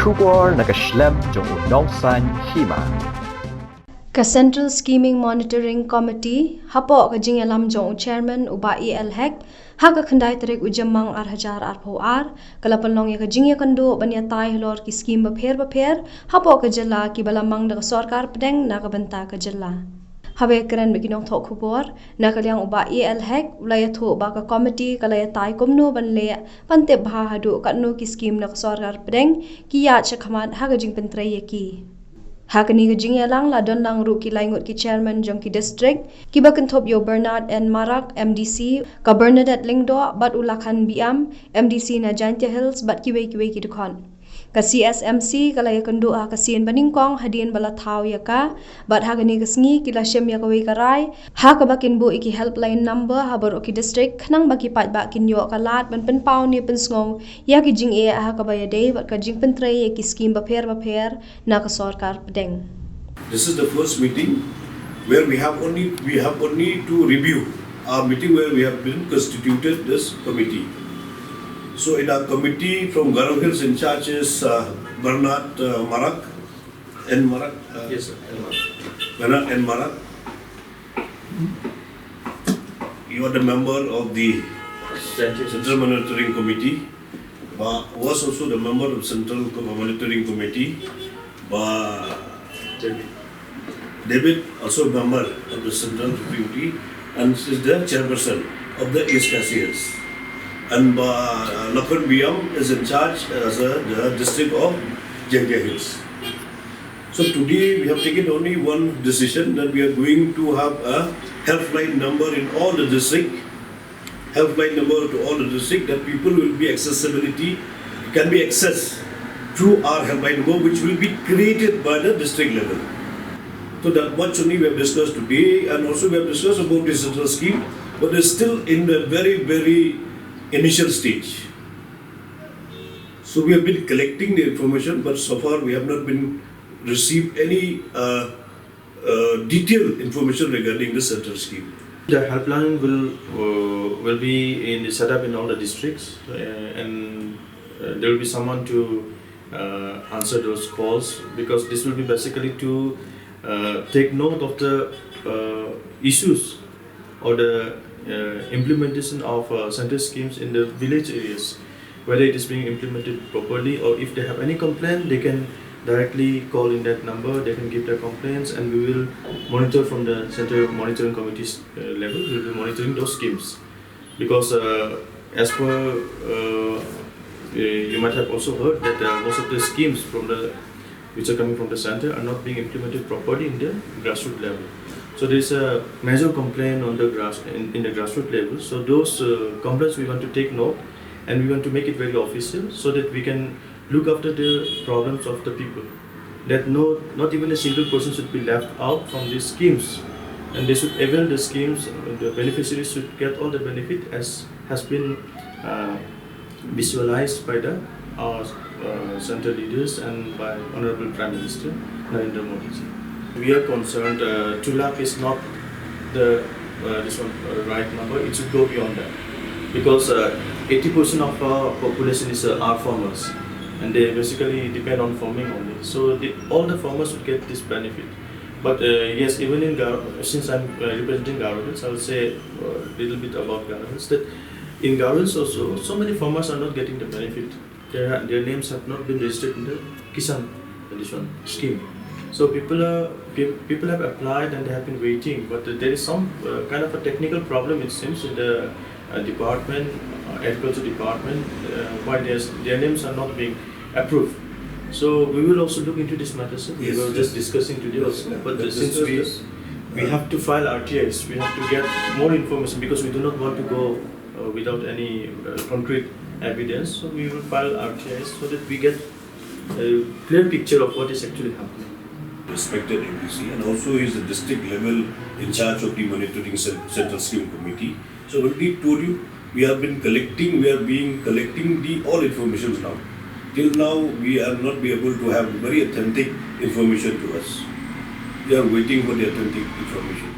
Shubor nakashlem jong unongsan Hima. Ka Central Scheming Monitoring Committee hapo ka jingalam jong chairman uba EL-HEC ha ka khandai tarik ujamang arhajar arphoar kalapalong ya ka jingya kando banya tai hlor ki scheme bapher hapo ka jalla ki balamang da Sorkar Pdeng na ka banta ka jalla habe kran beginong thok khubor na kalyang uba EL-HEC ulaya tho ba ka committee kalaya tai komno banle pante bha hadu katno ki scheme na ka Sorkar Pdeng ki ya chakhaman ha ka Jingpyntreikam Hakani ka jingyalang la don lang ru ki laingot ki chairman jong ki district ki bakantop yo Bernard N Marak MDC ka Bernadette Lingdo bat ulakan biam MDC na Jantya Hills bat kiwe ki dukon ka Csmc kalaya kando ha ka sien baningkong hadien bala thau ya ka bat hakani ka sngi ki la shem ya ka we karai ha ka bakin bu iki helpline number ha bar ki district khnang baki pat ba kin yo ka lat ban pen pau ni pen sngo ya ki jing e ha ka baya de bat ka Jingpyntreikam ki scheme bapher na ka Sorkar Pdeng. This is the first meeting where we have only to review our meeting where we have been constituted this committee. So in our committee from Garo Hills in charge is Bernard Marak and Marak. Yes, sir. Bernard and Marak. You are the member of the Central Monitoring Committee. Was also the member of Central Monitoring Committee. David also member of the Central Committee and is the chairperson of the East Hills. And Lakhan Biam is in charge as the district of Jingpyntreikam Hills. So today we have taken only one decision that we are going to have a helpline number in all the district. Helpline number to all the district that people will be can be accessed through our helpline number which will be created by the district level. So that much only we have discussed today, and also we have discussed about the central scheme, but it's still in the very initial stage. So we have been collecting the information, but so far we have not been received any detailed information regarding the central scheme. The helpline will be set up in all the districts, and there will be someone to answer those calls, because this will be basically to take note of the issues or the implementation of central schemes in the village areas, whether it is being implemented properly, or if they have any complaint, they can directly call in that number, they can give their complaints, and we will monitor from the Central Monitoring Committee's level. We will be monitoring those schemes, because as per you might have also heard that most of the schemes which are coming from the center are not being implemented properly in the grassroots level. So there is a major complaint on the in the grassroots level. So those complaints we want to take note, and we want to make it very official, so that we can look after the problems of the people. That not even a single person should be left out from these schemes, and they should avail the schemes. The beneficiaries should get all the benefit as has been visualized by the central leaders and by Honorable Prime Minister Narendra Modi. We are concerned 2 lakh is not the right number. It should go beyond that, because 80% of our population is our farmers, and they basically depend on farming only. So all the farmers should get this benefit. But yes, even in since I'm representing Garo Hills, I will say a little bit about Garo Hills, that in Garo Hills also, so many farmers are not getting the benefit. Their names have not been registered in the Kisan scheme. So people have applied and they have been waiting, but there is some kind of a technical problem, it seems, in the department, agriculture department, why their names are not being approved. So we will also look into this matter, sir. We were just discussing today also, but since we have to file RTIs, we have to get more information, because we do not want to go without any concrete evidence. So we will file RTIs so that we get a clear picture of what is actually happening. Respected MPC, and also is the district level in charge of the monitoring central scheme committee. So already told you, we have been collecting the all information now. Till now we are not be able to have very authentic information to us. We are waiting for the authentic information.